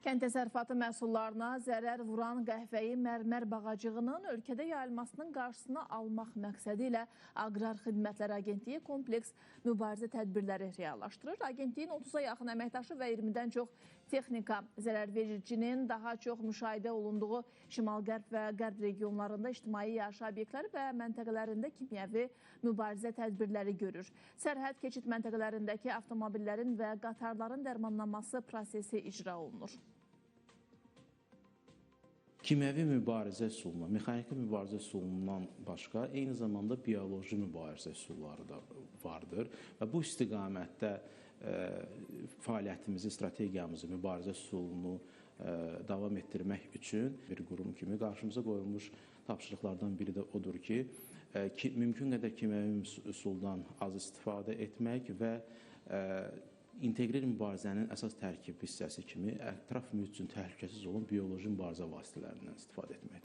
Kənd təsərrüfatı məhsullarına zərər vuran qəhvəyi mərmər bağacığının ölkədə yayılmasının qarşısını almaq məqsədi ilə Aqrar Xidmətlər Agentliyi kompleks mübarizə tədbirləri reallaşdırır. Agentliyin 30-a yaxın əməkdaşı və 20-dən çox texnika zərərvericinin daha çox müşahidə olunduğu şimal-qərb və qərb regionlarında ictimai yaşayış obyektləri və məntəqələrində kimyəvi mübarizə tədbirləri görür. Sərhəd keçid məntəqələrindəki avtomobillərin və qatarların dərmanlanması prosesi icra olunur. Kimyəvi mübarizə üsuluna, mexaniki mübarizə üsulundan başqa eyni zamanda bioloji mübarizə üsulları da vardır və bu istiqamətdə fəaliyyətimizi, strategiyamızı, mübarizə üsulunu davam etdirmək üçün bir qurum kimi qarşımıza qoyulmuş tapşırıqlardan biri də odur ki, mümkün qədər kimyəvi üsuldan az istifadə etmək və inteqrel mübarizənin əsas tərkib hissəsi kimi ətraf mühit üçün təhlükəsiz olan bioloji mübarizə vasitələrindən istifadə etməkdir.